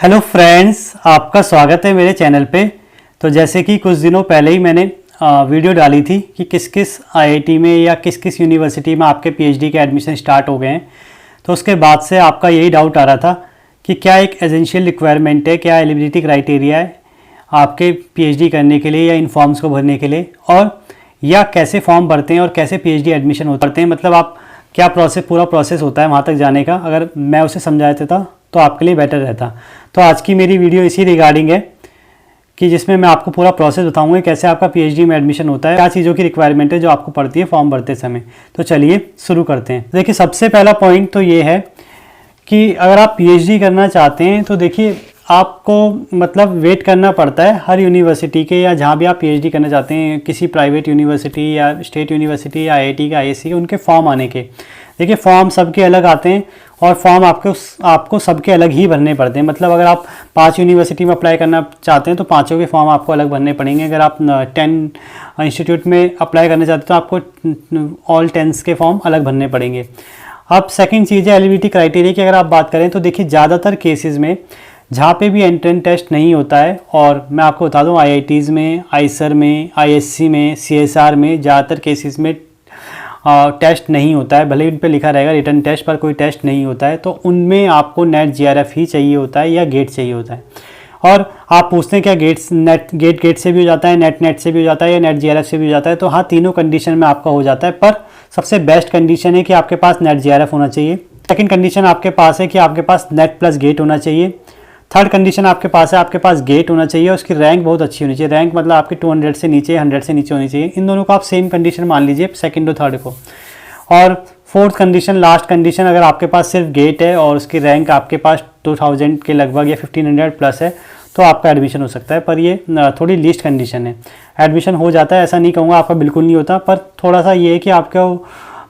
Hello friends, आपका स्वागत है मेरे चैनल पे। तो जैसे कि कुछ दिनों पहले ही मैंने वीडियो डाली थी कि किस किस आईआईटी में या किस किस यूनिवर्सिटी में आपके पीएचडी के एडमिशन स्टार्ट हो गए हैं। तो उसके बाद से आपका यही डाउट आ रहा था कि क्या एक एसेंशियल रिक्वायरमेंट है, क्या एलिजिबिलिटी क्राइटेरिया है आपके पीएचडी करने के लिए या इन फॉर्म्स को भरने के लिए, और या कैसे फॉर्म भरते हैं और कैसे पीएचडी एडमिशन होते हैं, मतलब आप क्या पूरा प्रोसेस होता है वहाँ तक जाने का। अगर मैं उसे समझा देता तो आपके लिए बेटर रहता। तो आज की मेरी वीडियो इसी रिगार्डिंग है कि जिसमें मैं आपको पूरा प्रोसेस बताऊंगा कैसे आपका पीएचडी में एडमिशन होता है, क्या चीज़ों की रिक्वायरमेंट है जो आपको पड़ती है फॉर्म भरते समय। तो चलिए शुरू करते हैं। देखिए, सबसे पहला पॉइंट तो ये है कि अगर आप पीएचडी करना चाहते हैं तो देखिए आपको मतलब वेट करना पड़ता है हर यूनिवर्सिटी के, या जहाँ भी आप पीएचडी करना चाहते हैं, किसी प्राइवेट यूनिवर्सिटी या स्टेट यूनिवर्सिटी या आईआईटी का, आईएससी के, उनके फॉर्म आने के। देखिए, फॉर्म सबके अलग आते हैं और फॉर्म आपको सबके अलग ही भरने पड़ते हैं। मतलब अगर आप 5 यूनिवर्सिटी में अप्लाई करना चाहते हैं तो 5 के फॉर्म आपको अलग भरने पड़ेंगे। अगर आप 10 इंस्टीट्यूट में अप्लाई करना चाहते हैं तो आपको ऑल 10 के फॉर्म अलग भरने पड़ेंगे। अब सेकंड चीज़ है एलिजिबिलिटी क्राइटेरिया की। अगर आप बात करें तो देखिए, ज़्यादातर केसेस में जहाँ पे भी एंट्रेंस टेस्ट नहीं होता है, और मैं आपको बता दूँ आईआईटीज़ में, आईसर में, आईएससी में, सीएसआर में ज़्यादातर केसेस में टेस्ट नहीं होता है। भले ही उन पर लिखा रहेगा रिटर्न टेस्ट, पर कोई टेस्ट नहीं होता है। तो उनमें आपको नेट जीआरएफ ही चाहिए होता है या गेट चाहिए होता है। और आप पूछते हैं क्या गेट से भी हो जाता है, नेट से भी हो जाता है, या नेट जीआरएफ से भी हो जाता है। तो हाँ, तीनों कंडीशन में आपका हो जाता है, पर सबसे बेस्ट कंडीशन है कि आपके पास नेट जीआरएफ होना चाहिए। सेकेंड कंडीशन आपके पास है कि आपके पास नेट प्लस गेट होना चाहिए। थर्ड कंडीशन आपके पास है, आपके पास गेट होना चाहिए, उसकी रैंक बहुत अच्छी होनी चाहिए। रैंक मतलब आपकी 200 से नीचे, 100 से नीचे होनी चाहिए। इन दोनों को आप सेम कंडीशन मान लीजिए, सेकंड और थर्ड को। और फोर्थ कंडीशन, लास्ट कंडीशन, अगर आपके पास सिर्फ गेट है और उसकी रैंक आपके पास 2000 के लगभग या 1500 प्लस है तो आपका एडमिशन हो सकता है। पर ये थोड़ी लीस्ट कंडीशन है। एडमिशन हो जाता है, ऐसा नहीं कहूँगा आपका बिल्कुल नहीं होता, पर थोड़ा सा ये है कि आपको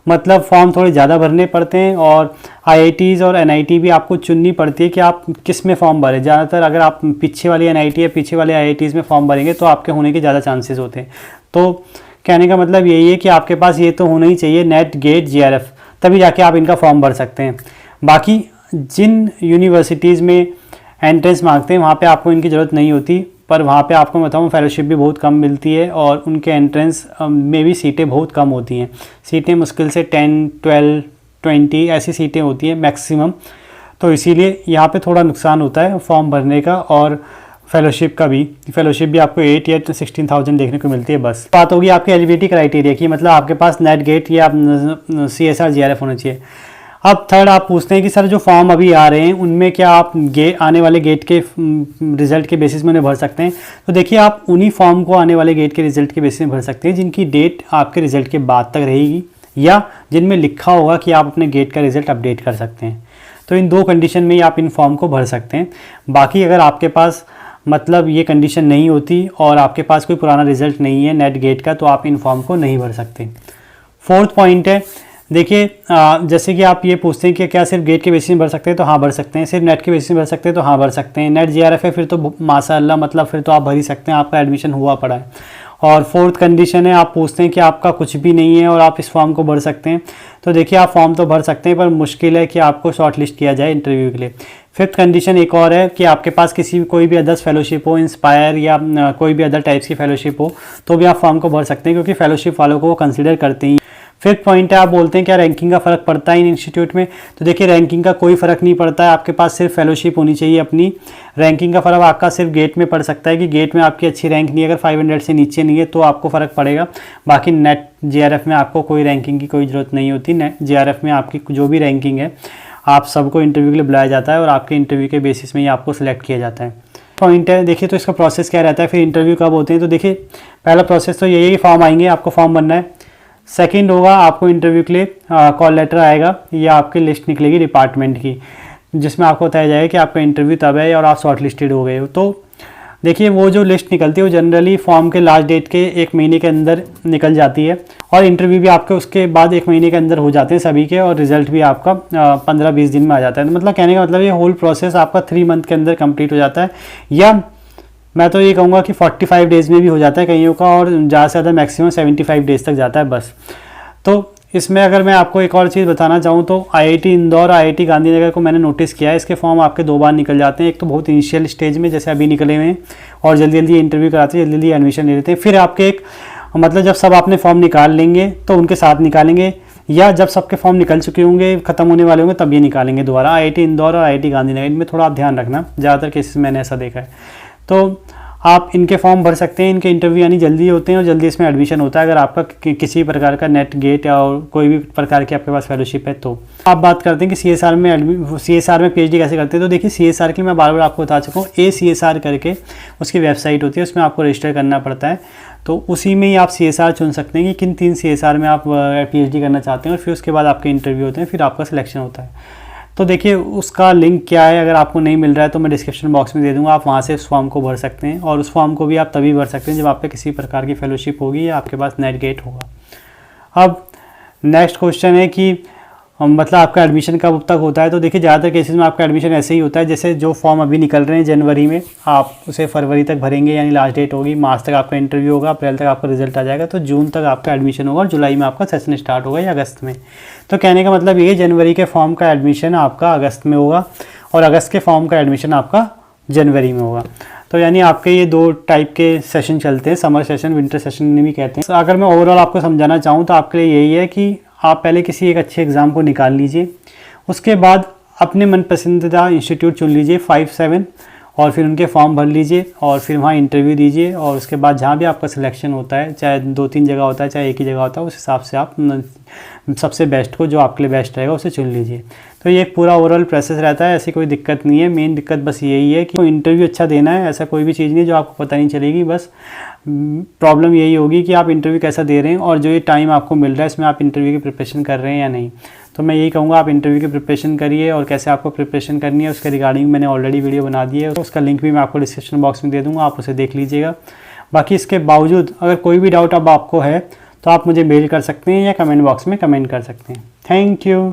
मतलब फॉर्म थोड़े ज़्यादा भरने पड़ते हैं। और आईआईटीज़ और एनआईटी भी आपको चुननी पड़ती है कि आप किस में फॉर्म भरें। ज़्यादातर अगर आप पीछे वाली एनआईटी या पीछे वाले आईआईटीज़ में फॉर्म भरेंगे तो आपके होने के ज़्यादा चांसेस होते हैं। तो कहने का मतलब यही है कि आपके पास ये तो होना ही चाहिए, नेट, गेट, जीआरएफ, तभी जाके आप इनका फॉर्म भर सकते हैं। बाकी जिन यूनिवर्सिटीज़ में एंट्रेंस मांगते हैं वहाँ पे आपको इनकी ज़रूरत नहीं होती, पर वहाँ पे आपको बताऊँ फेलोशिप भी बहुत कम मिलती है और उनके एंट्रेंस में भी सीटें बहुत कम होती हैं। सीटें मुश्किल से 10, 12, 20 ऐसी सीटें होती हैं मैक्सिमम। तो इसीलिए यहाँ पे थोड़ा नुकसान होता है फॉर्म भरने का और फेलोशिप का भी। फेलोशिप भी आपको 8 या 16,000 देखने को मिलती है। बस बात होगी आपकी एलिजिबिलिटी क्राइटेरिया की, मतलब आपके पास नेट, गेट या सीएसआर, जीआरएफ होना चाहिए। अब थर्ड आप पूछते हैं कि सर जो फॉर्म अभी आ रहे हैं उनमें क्या आप आने वाले गेट के रिजल्ट के बेसिस में उन्हें भर सकते हैं। तो देखिए, आप उन्हीं फॉर्म को आने वाले गेट के रिजल्ट के बेसिस में भर सकते हैं जिनकी डेट आपके रिजल्ट के बाद तक रहेगी, या जिनमें लिखा होगा कि आप अपने गेट का रिजल्ट अपडेट कर सकते हैं। तो इन 2 कंडीशन में ही आप इन फॉर्म को भर सकते हैं। बाकी अगर आपके पास मतलब ये कंडीशन नहीं होती और आपके पास कोई पुराना रिजल्ट नहीं है नेट, गेट का, तो आप इन फॉर्म को नहीं भर सकते। फोर्थ पॉइंट है, देखिए जैसे कि आप ये पूछते हैं कि क्या सिर्फ गेट के बेसिस में भर सकते हैं, तो हाँ भर सकते हैं। सिर्फ नेट के बेसिस में भर सकते हैं, तो हाँ भर सकते हैं। नेट जीआरएफ है फिर तो माशाअल्लाह, मतलब फिर तो आप भर ही सकते हैं, आपका एडमिशन हुआ पड़ा है। और फोर्थ कंडीशन है, आप पूछते हैं कि आपका कुछ भी नहीं है और आप इस फॉर्म को भर सकते हैं। तो देखिए, आप फॉर्म तो भर सकते हैं, पर मुश्किल है कि आपको शॉर्ट लिस्ट किया जाए इंटरव्यू के लिए। फिफ्थ कंडीशन एक और है कि आपके पास कोई भी अदर्स फेलोशिप हो, इंस्पायर या कोई भी अदर टाइप्स की फेलोशिप हो, तो भी आप फॉर्म को भर सकते हैं, क्योंकि फेलोशिप वालों को वो कंसिडर करते हैं। फिफ्थ पॉइंट है, आप बोलते हैं क्या रैंकिंग का फ़र्क पड़ता है इन इंस्टीट्यूट में। तो देखिए, रैंकिंग का कोई फ़र्क नहीं पड़ता है, आपके पास सिर्फ फेलोशिप होनी चाहिए अपनी। रैंकिंग का फ़र्क आपका सिर्फ गेट में पड़ सकता है कि गेट में आपकी अच्छी रैंक नहीं है, अगर 500 से नीचे नहीं है तो आपको फ़र्क पड़ेगा। बाकी नेट, जीआरएफ में आपको कोई रैंकिंग की कोई ज़रूरत नहीं होती। नेट, जीआरएफ में आपकी जो भी रैंकिंग है, आप सबको इंटरव्यू के लिए बुलाया जाता है और आपके इंटरव्यू के बेसिस में ही आपको सिलेक्ट किया जाता है। पॉइंट है, देखिए तो इसका प्रोसेस क्या रहता है, फिर इंटरव्यू कब होते हैं। तो देखिए, पहला प्रोसेस तो यही है कि फॉर्म आएंगे, आपको फॉर्म भरना है। सेकंड होगा, आपको इंटरव्यू के लिए कॉल लेटर आएगा या आपकी लिस्ट निकलेगी डिपार्टमेंट की, जिसमें आपको बताया जाएगा कि आपका इंटरव्यू तब है और आप शॉर्ट लिस्टेड हो गए हो। तो देखिए, वो जो लिस्ट निकलती है वो जनरली फॉर्म के लास्ट डेट के 1 महीने के अंदर निकल जाती है, और इंटरव्यू भी आपके उसके बाद 1 महीने के अंदर हो जाते हैं सभी के, और रिजल्ट भी आपका 15-20 दिन में आ जाता है। तो मतलब कहने का मतलब ये होल प्रोसेस आपका 3 मंथ के अंदर कंप्लीट हो जाता है, या मैं तो ये कहूँगा कि 45 डेज़ में भी हो जाता है कईयों का, और ज़्यादा से ज़्यादा मैक्सिमम 75 डेज़ तक जाता है बस। तो इसमें अगर मैं आपको एक और चीज़ बताना चाहूँ तो आईआईटी इंदौर और आईआईटी गांधीनगर को मैंने नोटिस किया है, इसके फॉर्म आपके 2 बार निकल जाते हैं। एक तो बहुत इनिशियल स्टेज में जैसे अभी निकले हुए हैं और जल्दी जल्दी इंटरव्यू कराते हैं, जल्दी जल्दी एडमिशन ले लेते हैं। फिर आपके एक मतलब जब सब आपने फॉर्म निकाल लेंगे तो उनके साथ निकालेंगे, या जब सबके फॉर्म निकल चुके होंगे, खत्म होने वाले होंगे, तब ये निकालेंगे दोबारा। आईआईटी इंदौर और आईआईटी गांधीनगर, इनमें थोड़ा आप ध्यान रखना, ज़्यादातर केसेस मैंने ऐसा देखा है। तो आप इनके फॉर्म भर सकते हैं, इनके इंटरव्यू यानी जल्दी होते हैं और जल्दी इसमें एडमिशन होता है अगर आपका किसी प्रकार का नेट गेट या कोई भी प्रकार की आपके पास फेलोशिप है। तो आप बात करते हैं कि सीएसआर में पीएचडी कैसे करते हैं। तो देखिए सीएसआर की मैं बार बार आपको बता चुका हूँ, ACSR करके उसकी वेबसाइट होती है, उसमें आपको रजिस्टर करना पड़ता है। तो उसी में ही आप CSR चुन सकते हैं कि किन 3 CSR में आप PhD करना चाहते हैं, और फिर उसके बाद आपके इंटरव्यू होते हैं, फिर आपका सिलेक्शन होता है। तो देखिए उसका लिंक क्या है, अगर आपको नहीं मिल रहा है तो मैं डिस्क्रिप्शन बॉक्स में दे दूंगा, आप वहाँ से उस फॉर्म को भर सकते हैं। और उस फॉर्म को भी आप तभी भर सकते हैं जब आप पे किसी प्रकार की फेलोशिप होगी या आपके पास नेट गेट होगा। अब नेक्स्ट क्वेश्चन है कि मतलब आपका एडमिशन कब तक होता है। तो देखिए ज़्यादातर केसेस में आपका एडमिशन ऐसे ही होता है, जैसे जो फॉर्म अभी निकल रहे हैं जनवरी में, आप उसे फरवरी तक भरेंगे यानी लास्ट डेट होगी, मार्च तक आपका इंटरव्यू होगा, अप्रैल तक आपका रिजल्ट आ जाएगा, तो जून तक आपका एडमिशन होगा और जुलाई में आपका सेशन स्टार्ट होगा या अगस्त में। तो कहने का मतलब ये जनवरी के फॉर्म का एडमिशन आपका अगस्त में होगा और अगस्त के फॉर्म का एडमिशन आपका जनवरी में होगा। तो यानी आपके ये 2 टाइप के सेशन चलते हैं, समर सेशन, विंटर सेशन भी कहते हैं। तो अगर मैं ओवरऑल आपको समझाना चाहूँ तो आपके लिए यही है कि आप पहले किसी एक अच्छे एग्ज़ाम को निकाल लीजिए, उसके बाद अपने मन पसंदीदा इंस्टीट्यूट चुन लीजिए 5-7, और फिर उनके फॉर्म भर लीजिए और फिर वहाँ इंटरव्यू दीजिए, और उसके बाद जहाँ भी आपका सिलेक्शन होता है, चाहे 2-3 जगह होता है चाहे एक ही जगह होता है, उस हिसाब से आप सबसे बेस्ट को, जो आपके लिए बेस्ट रहेगा, उसे चुन लीजिए। तो ये एक पूरा ओवरऑल प्रोसेस रहता है, ऐसी कोई दिक्कत नहीं है। मेन दिक्कत बस यही है कि इंटरव्यू अच्छा देना है, ऐसा कोई भी चीज़ नहीं जो आपको पता नहीं चलेगी। बस प्रॉब्लम यही होगी कि आप इंटरव्यू कैसा दे रहे हैं और जो ये टाइम आपको मिल रहा है इसमें आप इंटरव्यू की प्रिपरेशन कर रहे हैं या नहीं। तो मैं यही कहूँगा आप इंटरव्यू की प्रिपरेशन करिए, और कैसे आपको प्रिपरेशन करनी है उसके रिगार्डिंग मैंने ऑलरेडी वीडियो बना दी है, उसका लिंक भी मैं आपको डिस्क्रिप्शन बॉक्स में दे दूँगा, आप उसे देख लीजिएगा। बाकी इसके बावजूद अगर कोई भी डाउट अब आपको है तो आप मुझे मेल कर सकते हैं या कमेंट बॉक्स में कमेंट कर सकते हैं। Thank you.